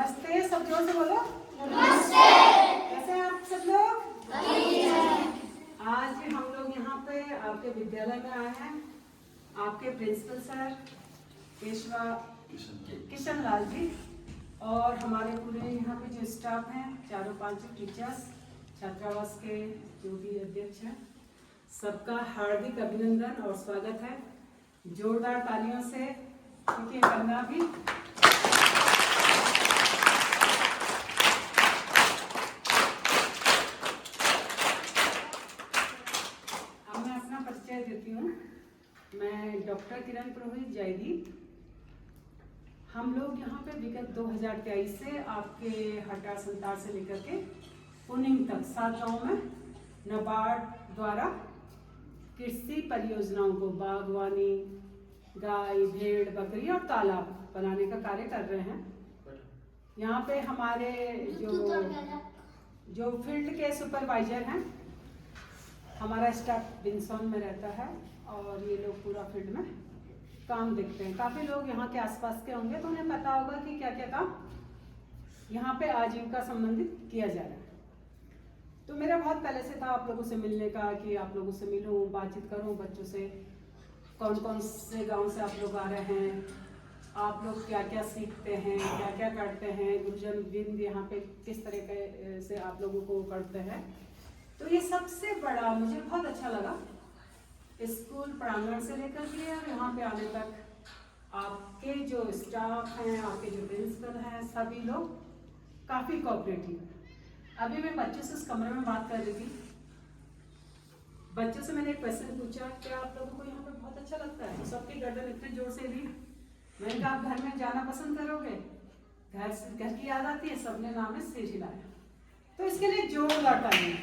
नमस्ते, सब जोर से बोलो। नमस्ते। कैसे हैं आप सब लोग? आज हम लोग यहाँ पे आपके विद्यालय में आए हैं। आपके प्रिंसिपल सर किशन लाल जी और हमारे पूरे यहाँ पे जो स्टाफ हैं, चारों पांचों टीचर्स, छात्रावास के जो भी अध्यक्ष हैं, सबका हार्दिक अभिनंदन और स्वागत है। जोरदार तालियों से क्योंकि करना भी। अब मैं अपना परिचय देती हूँ। मैं डॉक्टर किरण पुरोहित जयदी। हम लोग यहाँ पे विगत 2023 से आपके हटा संतार से लेकर के पुनिंग तक 7 गाँव में नाबार्ड द्वारा कृषि परियोजनाओं को बागवानी, गाय, भेड़, बकरी और तालाब बनाने का कार्य कर रहे हैं। यहाँ पे हमारे जो फील्ड के सुपरवाइजर हैं, हमारा स्टाफ बिनसौन में रहता है और ये लोग पूरा फील्ड में काम देखते हैं। काफ़ी लोग यहाँ के आसपास के होंगे तो उन्हें पता होगा कि क्या क्या काम यहाँ पे आजीविका संबंधित किया जा रहा है। तो मेरा बहुत पहले से था आप लोगों से मिलने का कि आप लोगों से मिलूं, बातचीत करूं बच्चों से, कौन कौन से गांव से आप लोग आ रहे हैं, आप लोग क्या क्या सीखते हैं, क्या क्या करते हैं, गुरुजन बिंद यहाँ पे किस तरह से आप लोगों को करते हैं। तो ये सबसे बड़ा मुझे बहुत अच्छा लगा। स्कूल प्रांगण से लेकर के और यहाँ पे आने तक आपके जो स्टाफ हैं, आपके जो प्रिंसिपल हैं, सभी लोग काफ़ी कोऑपरेटिव हैं। अभी मैं बच्चों से इस कमरे में बात कर रही थी। बच्चों से मैंने एक क्वेश्चन पूछा, क्या आप लोगों को यहाँ पे बहुत अच्छा लगता है? तो सबकी गर्दन इतने जोर से ली। मैंने कहा आप घर में जाना पसंद करोगे? घर की याद आती है? सबने नाम में सिर हिलाया। तो इसके लिए जोरदार तालियां।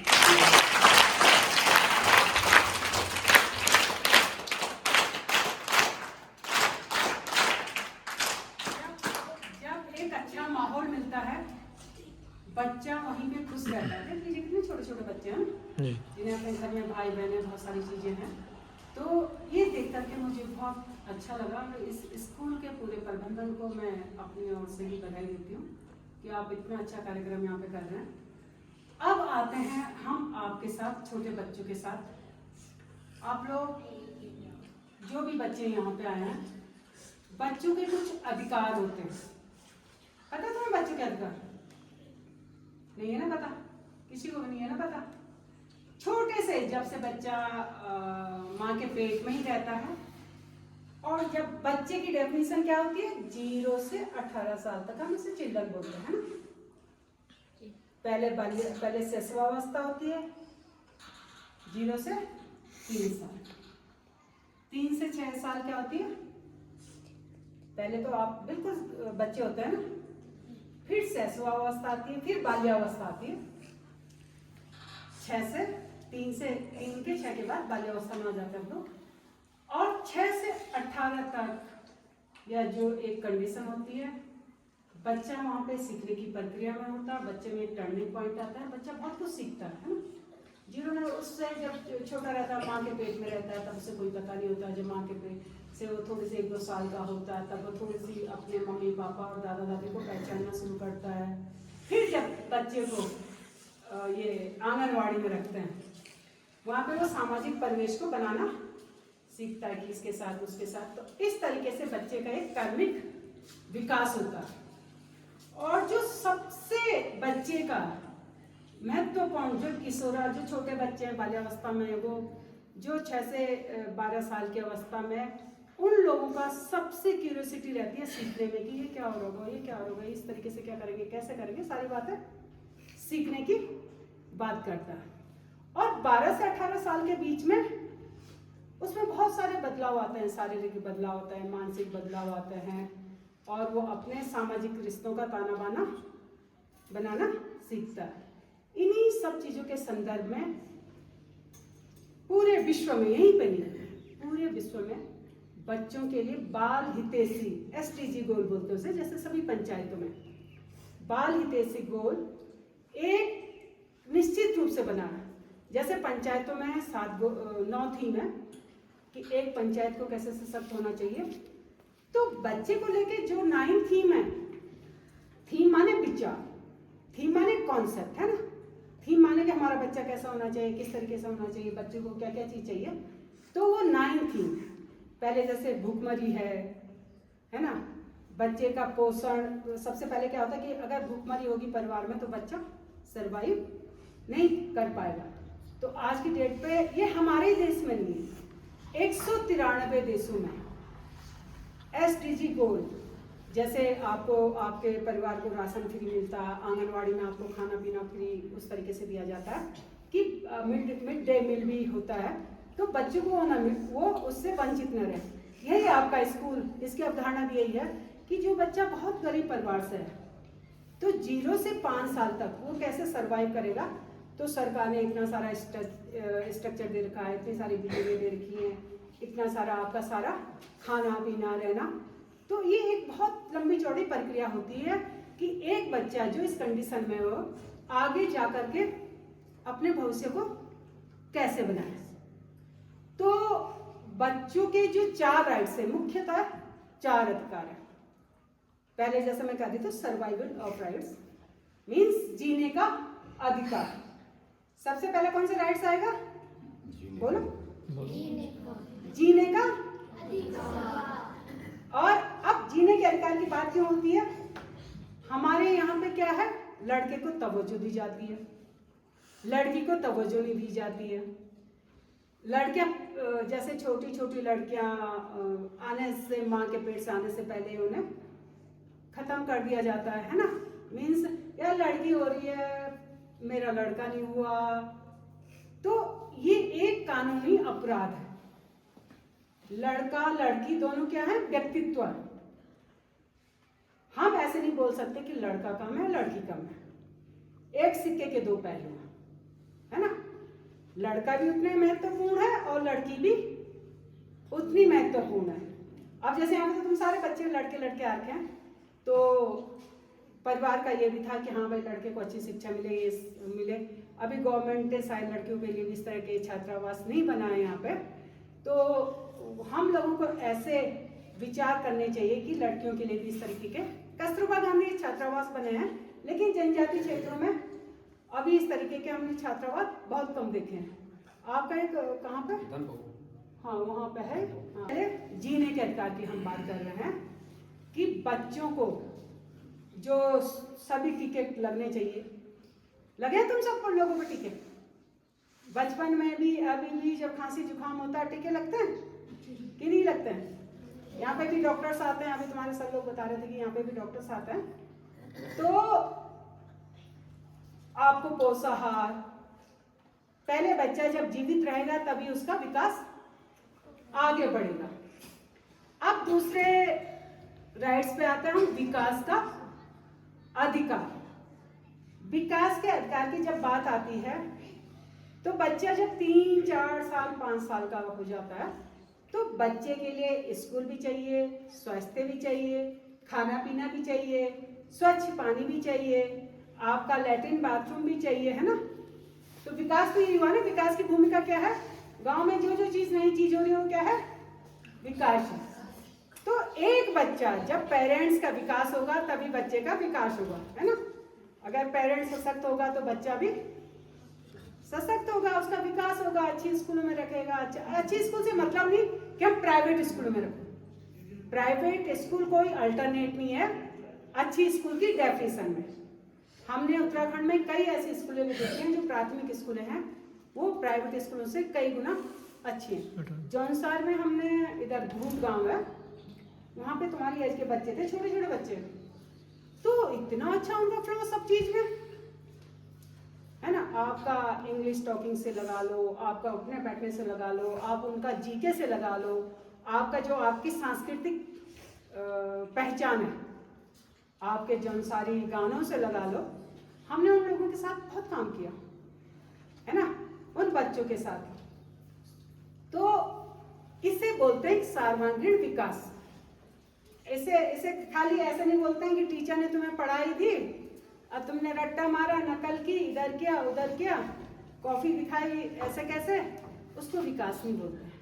माहौल मिलता है, बच्चा वहीं पे खुश रहता है। देखिए कितने छोटे छोटे बच्चे हैं जिन्हें अपने घर में भाई बहन बहुत सारी चीजें हैं। तो ये देख करके मुझे बहुत अच्छा लगा। इस स्कूल के पूरे प्रबंधन को मैं अपनी ओर से ही बधाई देती हूँ कि आप इतना अच्छा कार्यक्रम यहाँ पे कर रहे हैं। अब आते हैं हम आपके साथ, छोटे बच्चों के साथ। आप लोग जो भी बच्चे यहाँ पे आए हैं, बच्चों के कुछ अधिकार होते हैं। पता है तुम्हें बच्चों के अधिकार? नहीं है ना पता? किसी को भी नहीं है ना पता? छोटे से जब से बच्चा माँ के पेट में ही रहता है, और जब बच्चे की डेफिनेशन क्या होती है, 0 से 18 साल तक हम इसे चिल्ड्रन बोलते हैं ना। पहले शिशुअवस्था होती है 0 से 3 साल। 3 से 6 साल क्या होती है? पहले तो आप बिल्कुल बच्चे होते हैं ना, फिर शिशुअवस्था आती है, फिर बाल्यावस्था आती है। 3 के 6 के बाद बाल्यावस्था में आ जाते हैं हम लोग। और 6 से 18 तक या जो एक कंडीशन होती है, बच्चा वहाँ पे सीखने की प्रक्रिया में होता है। बच्चे में एक टर्निंग पॉइंट आता है, बच्चा बहुत कुछ सीखता है ना। जिन्होंने उससे जब छोटा रहता है, माँ के पेट में रहता है, तब उसे कोई पता नहीं होता। जब माँ के पेट से वो थोड़ी सी 1-2 साल का होता है, तब वो थोड़ी सी अपने मम्मी पापा और दादा दादी को पहचानना शुरू करता है। फिर जब बच्चे को ये आंगनवाड़ी में रखते हैं, वहाँ पे वो सामाजिक परिवेश को बनाना सीखता है कि इसके साथ उसके साथ। तो इस तरीके से बच्चे का एक कर्मिक विकास होता है। और जो सबसे बच्चे का महत्वपूर्ण जो किशोरा, जो छोटे बच्चे हैं बाल्यावस्था में, वो जो 6 से 12 साल की अवस्था में, उन लोगों का सबसे क्यूरियोसिटी रहती है सीखने में कि ये क्या होगा, ये क्या होगा, इस तरीके से क्या करेंगे, कैसे करेंगे, सारी बातें सीखने की बात करता है। और 12 से 18 साल के बीच में उसमें बहुत सारे बदलाव आते हैं। शारीरिक बदलाव होता है, मानसिक बदलाव आते हैं, और वो अपने सामाजिक रिश्तों का ताना बाना बनाना सीखता है। इन्हीं सब चीज़ों के संदर्भ में पूरे विश्व में, यहीं पे नहीं, पूरे विश्व में बच्चों के लिए बाल हितैषी SDG गोल बोलते हैं उसे, जैसे सभी पंचायतों में बाल हितैषी गोल एक निश्चित रूप से बना है। जैसे पंचायतों में 9 थीम है कि एक पंचायत को कैसे सशक्त होना चाहिए, तो बच्चे को लेके जो 9 थीम है, थीम माने जॉब। थीम माने कॉन्सेप्ट, है ना। थीम माने कि हमारा बच्चा कैसा होना चाहिए, किस तरीके से होना चाहिए, बच्चे को क्या क्या चीज़ चाहिए। तो वो 9 थीम। पहले जैसे भूखमरी है ना, बच्चे का पोषण। सबसे पहले क्या होता है कि अगर भूखमरी होगी परिवार में तो बच्चा सर्वाइव नहीं कर पाएगा। तो आज की डेट पे ये हमारे देश में नहीं, 193 देशों में SDG गोल, जैसे आपको आपके परिवार को राशन फ्री मिलता है, आंगनवाड़ी में आपको खाना पीना फ्री उस तरीके से दिया जाता है कि मिड डे मील भी होता है, तो बच्चों को वो उससे वंचित न रहे। यही आपका स्कूल, इसकी अवधारणा भी यही है कि जो बच्चा बहुत गरीब परिवार से है तो 0 से 5 साल तक वो कैसे सरवाइव करेगा। तो सरकार ने इतना सारा स्ट्रक्चर दे रखा है, इतनी सारी बिजली दे रखी है, इतना सारा आपका सारा खाना पीना रहना। तो ये एक बहुत लंबी चौड़ी प्रक्रिया होती है कि एक बच्चा जो इस कंडीशन में हो आगे जा करके अपने भविष्य को कैसे बनाए। तो बच्चों के जो 4 राइट्स है, मुख्यतः 4 अधिकार है। पहले जैसे मैं कहती थी सर्वाइवल ऑफ राइट्स मीन्स जीने का अधिकार। सबसे पहले कौन से राइट्स आएगा, बोलो। जीने का अधिकार। और अब जीने के अधिकार की बात क्यों होती है, हमारे यहाँ पे क्या है, लड़के को तवज्जो दी जाती है, लड़की को तवज्जो नहीं दी जाती है। लड़कियां जैसे छोटी छोटी लड़कियां आने से, माँ के पेट से आने से पहले उन्हें खत्म कर दिया जाता है ना। मीन्स यार लड़की हो रही है, मेरा लड़का नहीं हुआ। तो ये एक कानूनी अपराध है। लड़का लड़की दोनों क्या है, व्यक्तित्व है। हम ऐसे नहीं बोल सकते कि लड़का कम है लड़की कम है। एक सिक्के के 2 पहलू है ना। लड़का भी उतने महत्वपूर्ण है और लड़की भी उतनी महत्वपूर्ण है। अब जैसे यहाँ पे तो तुम सारे बच्चे लड़के लड़के आ रखे हैं, तो परिवार का ये भी था कि हाँ भाई लड़के को अच्छी शिक्षा मिले। अभी गवर्नमेंट ने शायद लड़कियों के लिए भी इस तरह के छात्रावास नहीं बनाए यहाँ पे। तो हम लोगों को ऐसे विचार करने चाहिए कि लड़कियों के लिए भी इस तरीके के कस्तूरबा गांधी छात्रावास बने हैं, लेकिन जनजातीय क्षेत्रों में अभी इस तरीके के हमने छात्रावास बहुत कम देखे हैं। आपका एक कहाँ पे, हाँ वहाँ पे है। हाँ, जीने के अधिकार की हम बात कर रहे हैं कि बच्चों को जो सभी टीके लगने चाहिए। लगे तुम सब लोगों को टीके? बचपन में भी अभी भी जब खांसी जुकाम होता है टीके लगते हैं कि नहीं लगते हैं? यहाँ पे भी डॉक्टर्स आते हैं, अभी तुम्हारे सब लोग बता रहे थे कि यहाँ पे भी डॉक्टर्स आते हैं। तो आपको पोषाहार, पहले बच्चा जब जीवित रहेगा तभी उसका विकास आगे बढ़ेगा। अब दूसरे राइट्स पे आते हैं हम, विकास का अधिकार। विकास के अधिकार की जब बात आती है तो बच्चा जब 3, 4 साल, 5 साल का हो जाता है तो बच्चे के लिए स्कूल भी चाहिए, स्वास्थ्य भी चाहिए, खाना पीना भी चाहिए, स्वच्छ पानी भी चाहिए, आपका लैट्रिन बाथरूम भी चाहिए, है ना। तो विकास तो यही हुआ ना। विकास की भूमिका क्या है, गांव में जो जो चीज नई चीज हो रही है वो क्या है, विकास है। तो एक बच्चा जब पेरेंट्स का विकास होगा तभी बच्चे का विकास होगा, है ना। अगर पेरेंट्स सशक्त होगा तो बच्चा भी सशक्त होगा, उसका विकास होगा, अच्छी स्कूलों में रखेगा। अच्छी स्कूल से मतलब नहीं कि हम प्राइवेट स्कूलों में रखें। प्राइवेट स्कूल कोई अल्टरनेट नहीं है अच्छी स्कूल की डेफिनेशन में। हमने उत्तराखंड में कई ऐसी स्कूलें भी देखी हैं जो प्राथमिक स्कूलें हैं वो प्राइवेट स्कूलों से कई गुना अच्छी हैं। जौनसार में हमने, इधर धूप गांव है, वहाँ पे तुम्हारी एज के बच्चे थे, छोटे छोटे बच्चे, तो इतना अच्छा उनका फ्लो सब चीज में, है ना। आपका इंग्लिश टॉकिंग से लगा लो, आपका उठने बैठने से लगा लो, आप उनका जीके से लगा लो, आपका जो आपकी सांस्कृतिक पहचान है, आपके जौनसारी गानों से लगा लो। हमने उन लोगों के साथ बहुत काम किया, है ना, उन बच्चों के साथ। तो इसे बोलते हैं सर्वांगीण विकास। इसे खाली ऐसे नहीं बोलते हैं कि टीचर ने तुम्हें पढ़ाई थी, अब तुमने रट्टा मारा, नकल की, इधर किया उधर किया, कॉफी दिखाई, ऐसे कैसे, उसको विकास नहीं बोलते हैं।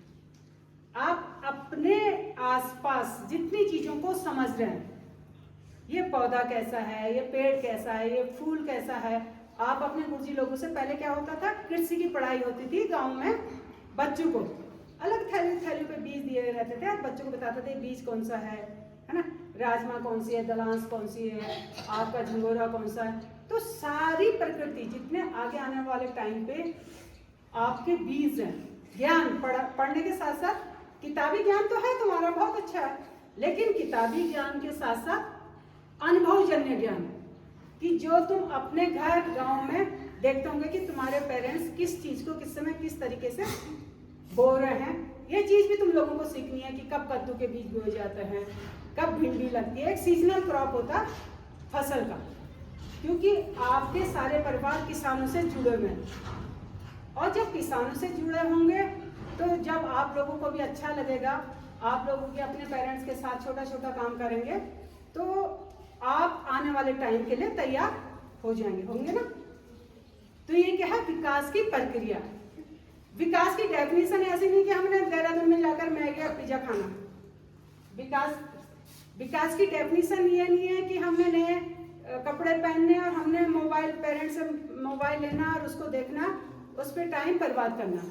आप अपने आसपास जितनी चीजों को समझ रहे हैं ये पौधा कैसा है, ये पेड़ कैसा है, ये फूल कैसा है। आप अपने गुरुजी लोगों से, पहले क्या होता था, कृषि की पढ़ाई होती थी गांव में, बच्चों को अलग थैली थैली पे बीज दिए रहते थे, बच्चों को बताते थे बीज कौन सा है ना, राजमा कौन सी है, दलांस कौन सी है, आपका झंगोरा कौन सा है। तो सारी प्रकृति, जितने आगे आने वाले टाइम पे आपके बीज हैं, ज्ञान पढ़ने के साथ साथ किताबी ज्ञान तो है तुम्हारा बहुत अच्छा है, लेकिन किताबी ज्ञान के साथ साथ अनुभवजन्य ज्ञान, कि जो तुम अपने घर गांव में देखते होंगे कि तुम्हारे पेरेंट्स किस चीज को किस समय किस तरीके से बो रहे हैं, ये चीज भी तुम लोगों को सीखनी है कि कब कद्दू के बीज बोए जाते हैं, कब भिंडी लगती है। एक सीजनल क्रॉप होता फसल का, क्योंकि आपके सारे परिवार किसानों से जुड़े हुए हैं, और जब किसानों से जुड़े होंगे तो जब आप लोगों को भी अच्छा लगेगा, आप लोगों के अपने पेरेंट्स के साथ छोटा छोटा काम करेंगे, तो आप आने वाले टाइम के लिए तैयार हो जाएंगे, होंगे ना। तो ये क्या है, विकास की प्रक्रिया। विकास की डेफिनेशन ऐसी नहीं कि हमने देहरादून में जाकर मैगी और पिज्जा खाना। विकास की डेफिनेशन ये नहीं है कि हमने नए कपड़े पहनने और हमने मोबाइल, पेरेंट्स से मोबाइल लेना और उसको देखना, उस पर टाइम बर्बाद करना।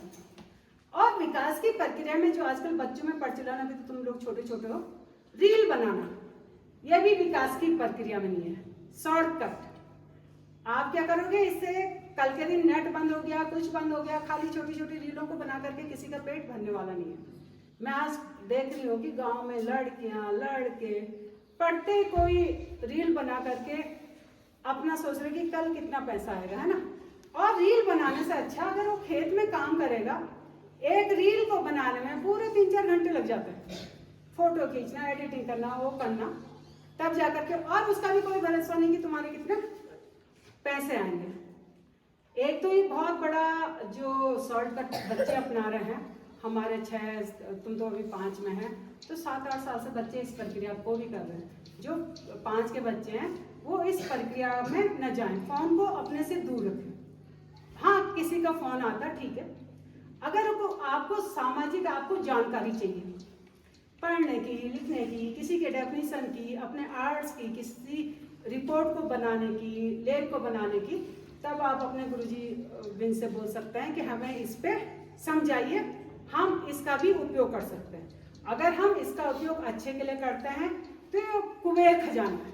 और विकास की प्रक्रिया में जो आजकल बच्चों में प्रचलन, अभी तो तुम लोग छोटे छोटे हो, रील बनाना, यह भी विकास की प्रक्रिया में नहीं है, शॉर्टकट। आप क्या करोगे, इससे कल के दिन नेट बंद हो गया, कुछ बंद हो गया, खाली छोटी छोटी रीलों को बना करके किसी का पेट भरने वाला नहीं है। मैं आज देख रही हूँ कि गांव में लड़कियां लड़के पढ़ते कोई रील बना करके अपना सोच रहे कि कल कितना पैसा आएगा, है ना। और रील बनाने से अच्छा अगर वो खेत में काम करेगा, एक रील को बनाने में पूरे 3-4 घंटे लग जाते हैं, फोटो खींचना, एडिटिंग करना, वो करना, तब जाकर के, और उसका भी कोई भरोसा नहीं कि तुम्हारे कितने पैसे आएंगे। एक तो ये बहुत बड़ा जो शॉर्टकट बच्चे अपना रहे हैं, हमारे 6, तुम तो अभी 5 में हैं, तो 7-8 साल से बच्चे इस प्रक्रिया को भी कर रहे हैं। जो 5 के बच्चे हैं वो इस प्रक्रिया में न जाएं, फोन को अपने से दूर रखें। हाँ, किसी का फोन आता ठीक है, अगर आपको सामाजिक, आपको जानकारी चाहिए पढ़ने की, लिखने की, किसी के डेफिनेशन की, अपने आर्ट्स की, किसी रिपोर्ट को बनाने की, लेख को बनाने की, तब आप अपने गुरुजी बिन से बोल सकते हैं कि हमें इस पे समझाइए, हम इसका भी उपयोग कर सकते हैं। अगर हम इसका उपयोग अच्छे के लिए करते हैं तो ये कुबेर खजाना है,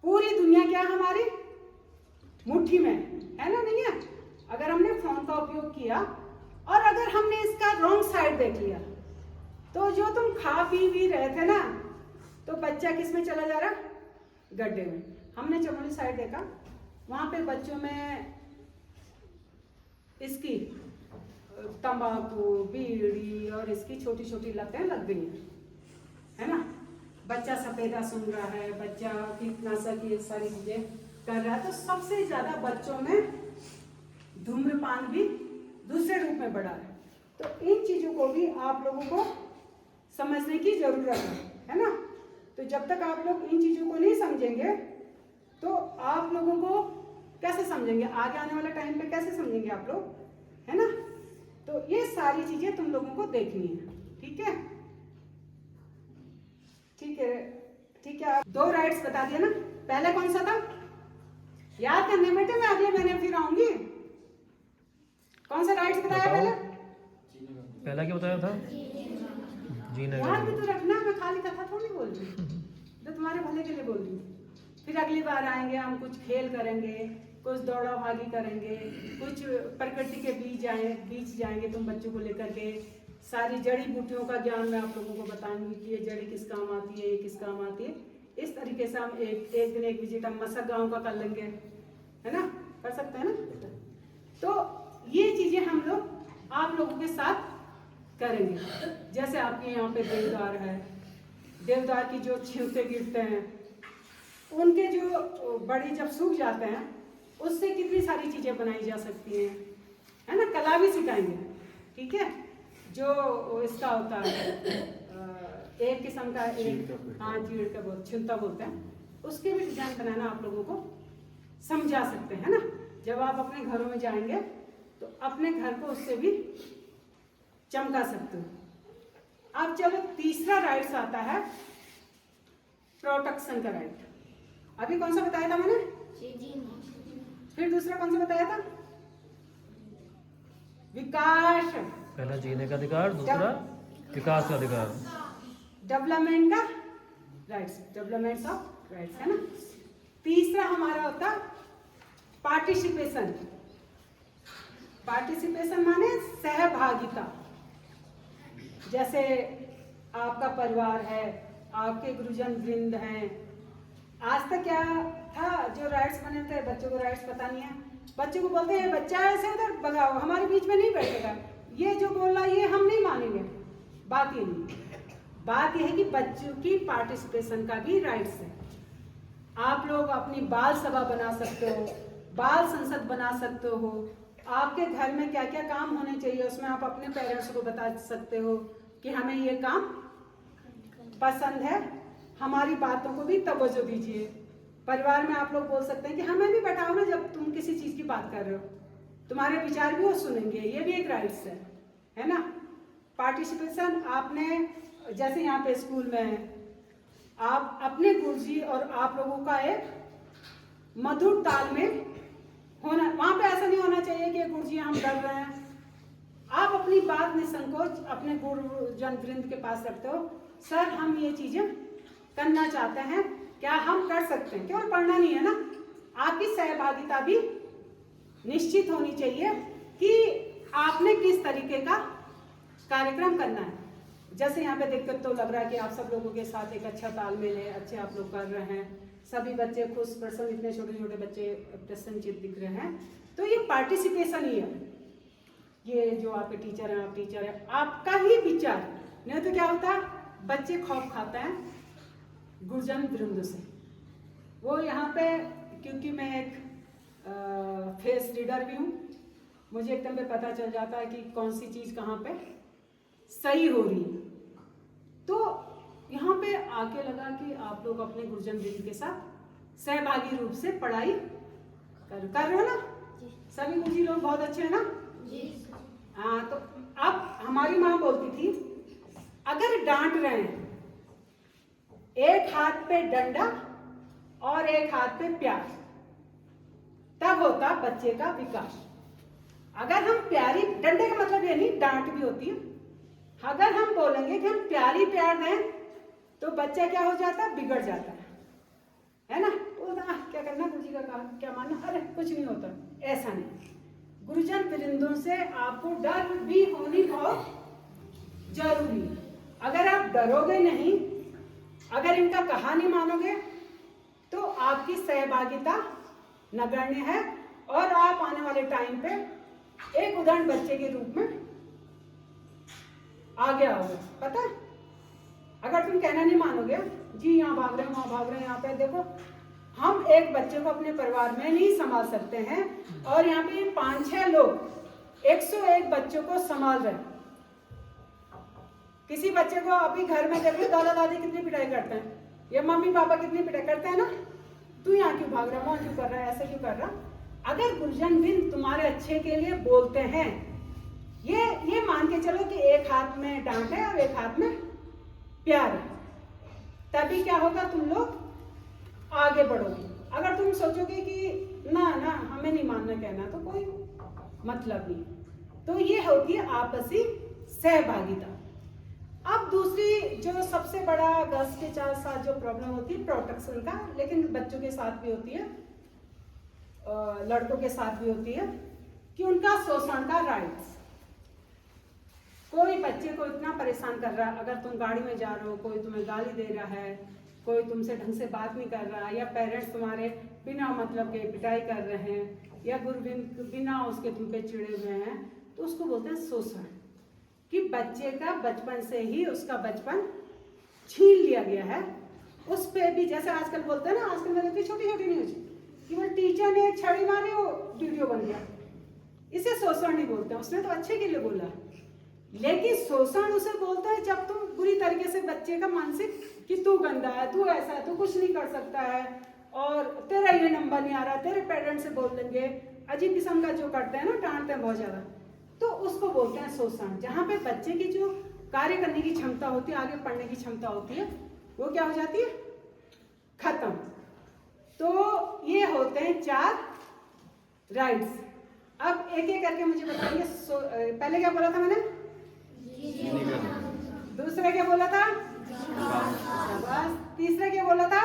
पूरी दुनिया क्या हमारी मुट्ठी में है ना, नहीं है। अगर हमने फोन का उपयोग किया और अगर हमने इसका रॉन्ग साइड देख लिया, तो जो तुम खा पी भी रहे थे ना, तो बच्चा किस में चला जा रहा, गड्ढे में। हमने चमोली साइड देखा, वहां पे बच्चों में इसकी तंबाकू, बीड़ी और इसकी छोटी छोटी लतें लग गई है ना। बच्चा सफेदा सुन रहा है, बच्चा कीटनाशक, ये सारी चीजें कर रहा है। तो सबसे ज्यादा बच्चों में धूम्रपान भी दूसरे रूप में बढ़ा है। तो इन चीजों को भी आप लोगों को समझने की जरूरत है ना। तो जब तक आप लोग इन चीजों को नहीं समझेंगे तो आप लोगों को कैसे समझेंगे, आगे आने वाले टाइम पे कैसे समझेंगे आप लोग, है ना। तो ये सारी चीजें तुम लोगों को देखनी है, ठीक है। ठीक है, ठीक है। 2 राइट्स बता दिया ना, पहले कौन सा था याद करने बेटे, मैं अगले महीने फिर आऊंगी। कौन सा राइट्स बताया पहला क्या बताया था, जीना याद भी तो रखना, मैं खाली कथा थोड़ी बोल रही हूँ, तो तुम्हारे भले के लिए बोल रही हूँ। फिर अगली बार आएंगे, हम कुछ खेल करेंगे, कुछ दौड़ा भागी करेंगे, कुछ प्रकृति के बीच जाएंगे तुम बच्चों को लेकर के। सारी जड़ी बूटियों का ज्ञान मैं आप लोगों को बताऊंगी कि ये जड़ी किस काम आती है, ये किस काम आती है। इस तरीके से हम एक दिन एक विजिट हम मसक गाँव का कर लेंगे, है ना, कर सकते हैं ना। तो ये चीजें हम लोग आप लोगों के साथ करेंगे। जैसे आपके यहाँ पे देवदार है, देवदार की जो छिलके गिरते हैं, उनके जो बड़ी जब सूख जाते हैं, उससे कितनी सारी चीजें बनाई जा सकती हैं, है ना। कला भी सिखाएंगे, ठीक है। जो इसका होता है एक किस्म का, एक हाँ चीड़ का बहुत छिलता बोलते हैं, उसके भी डिजाइन बनाना आप लोगों को समझा सकते हैं ना। जब आप अपने घरों में जाएंगे तो अपने घर को उससे भी चमका सकते हो। अब चलो तीसरा राइट्स आता है प्रोटेक्शन का राइट। अभी कौन सा बताया था मैंने? फिर दूसरा कौन सा बताया था? विकास, पहला जीने का अधिकार, दूसरा विकास का अधिकार। डेवलपमेंट का राइट्स, डेवलपमेंट ऑफ राइट्स, है ना। तीसरा हमारा होता पार्टिसिपेशन। पार्टिसिपेशन माने सहभागिता। जैसे आपका परिवार है, आपके गुरुजन वृंद हैं। आज तक क्या था, जो राइट्स बने थे, बच्चों को राइट्स पता नहीं है, बच्चों को बोलते हैं बच्चा ऐसे उधर भगाओ, हमारे बीच में नहीं बैठेगा, ये जो बोल रहा है ये हम नहीं मानेंगे। बात ये नहीं, बात यह है कि बच्चों की पार्टिसिपेशन का भी राइट्स है। आप लोग अपनी बाल सभा बना सकते हो, बाल संसद बना सकते हो, आपके घर में क्या क्या काम होने चाहिए उसमें आप अपने पेरेंट्स को बता सकते हो कि हमें ये काम पसंद है, हमारी बातों को भी तवज्जो दीजिए। परिवार में आप लोग बोल सकते हैं कि हमें भी बताओ ना, जब तुम किसी चीज की बात कर रहे हो तुम्हारे विचार भी वो सुनेंगे, ये भी एक राइट्स है ना। पार्टिसिपेशन आपने, जैसे यहाँ पे स्कूल में आप अपने गुरुजी और आप लोगों का एक मधुर तालमेल होना, वहां पे ऐसा नहीं होना चाहिए कि गुरुजी हम डर रहे हैं। आप अपनी बात निसंकोच अपने गुरुजन वृंद के पास रखते हो, सर हम ये चीजें करना चाहते हैं, क्या हम कर सकते हैं? केवल पढ़ना नहीं है ना, आपकी सहभागिता भी निश्चित होनी चाहिए कि आपने किस तरीके का कार्यक्रम करना है। जैसे यहाँ पे देखकर तो लग रहा है कि आप सब लोगों के साथ एक अच्छा तालमेल है, अच्छे आप लोग कर रहे हैं, सभी बच्चे खुश प्रसन्न, इतने छोटे छोटे बच्चे प्रसन्नचित दिख रहे हैं, तो ये पार्टिसिपेशन ही है। ये जो आपके टीचर हैं, आप टीचर हैं, आपका ही विचार, नहीं तो क्या होता है बच्चे खौफ खाते हैं गुरुजन वृंद से। वो यहाँ पे, क्योंकि मैं एक फेस रीडर भी हूँ, मुझे एकदम पे पता चल जाता है कि कौन सी चीज कहाँ पे सही हो रही है। तो यहाँ पे आके लगा कि आप लोग अपने गुरुजन वृंद के साथ सहभागी रूप से पढ़ाई कर रहे हो ना। सभी गुरुजी लोग बहुत अच्छे हैं ना। हाँ, तो अब हमारी माँ बोलती थी अगर डांट रहे हैं, एक हाथ पे डंडा और एक हाथ पे प्यार, तब होता बच्चे का विकास। अगर हम प्यारी, डंडे का मतलब ये नहीं, डांट भी होती है, अगर हम बोलेंगे कि हम प्यारी प्यार दें तो बच्चा क्या हो जाता है, बिगड़ जाता है ना। बोलता क्या करना, गुरुजी का कहा क्या मानना, अरे कुछ नहीं होता, ऐसा नहीं। गुरुजन वृंदों से आपको डर भी होनी बहुत जरूरी है। अगर आप डरोगे नहीं, अगर इनका कहा नहीं मानोगे, तो आपकी सहभागिता नगण्य है और आप आने वाले टाइम पे एक उदाहरण बच्चे के रूप में आगे आओगे। पता है, अगर तुम कहना नहीं मानोगे, जी यहाँ भाग रहे हैं, वहां भाग रहे हैं, यहाँ पे देखो, हम एक बच्चे को अपने परिवार में नहीं संभाल सकते हैं और यहाँ पे 5-6 लोग 101 बच्चों को संभाल रहे हैं। किसी बच्चे को अभी घर में देखो, दादा दादी कितनी पिटाई करते हैं, या मम्मी पापा कितनी पिटाई करते हैं ना, तू यहाँ क्यों भाग रहा है, वहां क्यों कर रहा है, ऐसे क्यों कर रहा। अगर गुरुजन वृंद तुम्हारे अच्छे के लिए बोलते हैं, ये मान के चलो कि एक हाथ में डांट है और एक हाथ में प्यार है, तभी क्या होगा, तुम लोग आगे बढ़ोगे। अगर तुम सोचोगे कि ना ना हमें नहीं मानना कहना, तो कोई मतलब नहीं। तो ये होती है आपसी सहभागिता। अब दूसरी जो सबसे बड़ा गर्ल्स के साथ जो प्रॉब्लम होती है प्रोटेक्शन का, लेकिन बच्चों के साथ भी होती है, लड़कों के साथ भी होती है, कि उनका शोषण का राइट्स। कोई बच्चे को इतना परेशान कर रहा है, अगर तुम गाड़ी में जा रहे हो, कोई तुम्हें गाली दे रहा है, कोई तुमसे ढंग से बात नहीं कर रहा, या पेरेंट्स तुम्हारे बिना मतलब के पिटाई कर रहे हैं, या गुरु बिना उसके तुम पे चिड़े हुए हैं, तो उसको बोलते हैं शोषण। कि बच्चे का बचपन से ही उसका बचपन छीन लिया गया है। उस पे भी जैसे आजकल बोलते हैं ना, आजकल मैं देखती छोटी छोटी न्यूज कि वो टीचर ने एक छड़ी मारी, वो वीडियो बन गया। इसे शोषण नहीं बोलते, उसने तो अच्छे के लिए बोला, लेकिन शोषण उसे बोलता है जब तुम बुरी तरीके से बच्चे का मानसिक कि तू गंदा है, तू ऐसा है, तू कुछ नहीं कर सकता है, और तेरा ये नंबर नहीं आ रहा, तेरे पेरेंट्स से बोल देंगे, अजीब किस्म का जो करते हैं ना, डांटते हैं बहुत ज्यादा, तो उसको बोलते हैं शोषण। जहाँ पे बच्चे की जो कार्य करने की क्षमता होती है, आगे पढ़ने की क्षमता होती है, वो क्या हो जाती है, खत्म। तो ये होते हैं 4 राइट्स। अब एक एक करके मुझे बताइए। पहले क्या बोला था मैंने? दूसरा क्या बोला था? शाबाश। तीसरा क्या बोला था?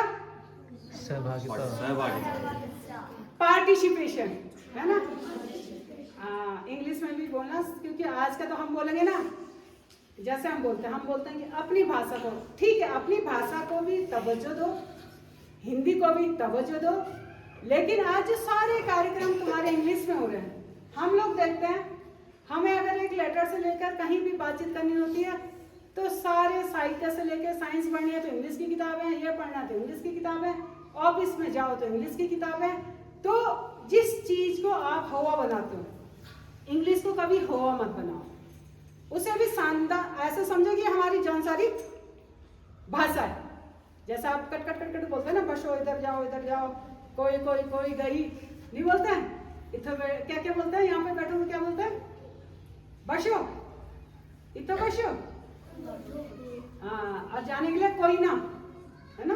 सहभागिता। पार्टिसिपेशन, है ना? इंग्लिश में भी बोलना, क्योंकि आज का तो हम बोलेंगे ना जैसे हम बोलते हैं कि अपनी भाषा को, ठीक है, अपनी भाषा को भी तवज्जो दो, हिंदी को भी तवज्जो दो, लेकिन आज जो सारे कार्यक्रम तुम्हारे इंग्लिश में हो रहे हैं, हम लोग देखते हैं, हमें अगर एक लेटर से लेकर कहीं भी बातचीत करनी होती है तो सारे साहित्य से लेकर साइंस पढ़नी है तो इंग्लिश की किताबें, ये पढ़ना तो इंग्लिश की किताबें, ऑफिस में जाओ तो इंग्लिश की किताबें। तो जिस चीज को आप हवा बनाते हो, इंग्लिश को कभी हवा मत बनाओ, उसे भी शानदार ऐसे समझो कि हमारी जौन सारी भाषा है। जैसा आप कट कट कट कट बोलते हैं ना, बसो इधर जाओ, कोई कोई कोई गई, नहीं बोलते हैं। इधर क्या क्या बोलते हैं? यहाँ पे बैठो क्या बोलते हैं? बसो, इतो बसो। हाँ, और जाने के लिए कोई ना, है ना?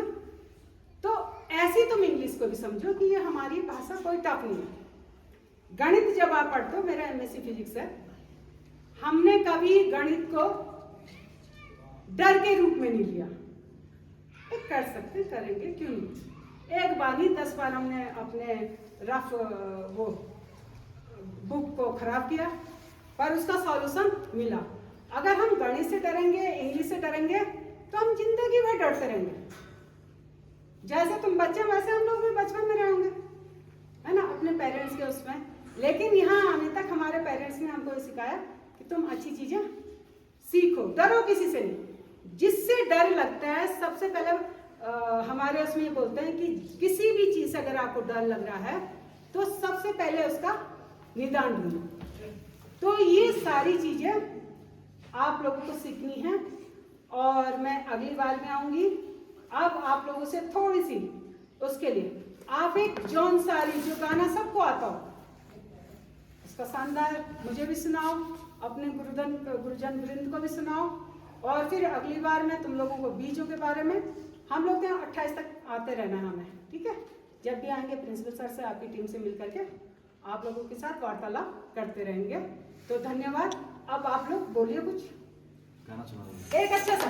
तो ऐसी तुम इंग्लिश को भी समझो कि ये हमारी भाषा कोई टफ नहीं है। गणित जब आप पढ़ते हो, मेरा एमएससी फिजिक्स है, हमने कभी गणित को डर के रूप में नहीं लिया। कर सकते, करेंगे, क्यों नहीं? एक बार नहीं 10 बार हमने अपने रफ वो बुक को खराब किया, पर उसका सॉल्यूशन मिला। अगर हम गणित से डरेंगे, इंग्लिश से डरेंगे, तो हम जिंदगी भर डरते रहेंगे। जैसे तुम बच्चे, वैसे हम लोग भी बचपन में रहेंगे, है ना, अपने पेरेंट्स के उसमें। लेकिन यहाँ आने तक हमारे पेरेंट्स ने हमको सिखाया कि तुम अच्छी चीजें सीखो, डरो किसी से नहीं। जिससे डर लगता है, सबसे पहले हमारे उसमें बोलते हैं कि किसी भी चीज से अगर आपको डर लग रहा है तो सबसे पहले उसका निदान ढूंढो। तो ये सारी चीजें आप लोगों को सीखनी है, और मैं अगली बार में आऊंगी। अब आप लोगों से थोड़ी सी उसके लिए आप एक जौन सारी जो गाना सबको आता हो उसका शानदार मुझे भी सुनाओ, अपने गुरुजन वृंद को भी सुनाओ, और फिर अगली बार में तुम लोगों को बीजों के बारे में, हम लोग यहाँ 28 तक आते रहना है हमें, ठीक है? जब भी आएंगे प्रिंसिपल सर से, आपकी टीम से मिल करके आप लोगों के साथ वार्तालाप करते रहेंगे। तो धन्यवाद। अब आप लोग बोलिए कुछ, गाना सुना एक अच्छा सा।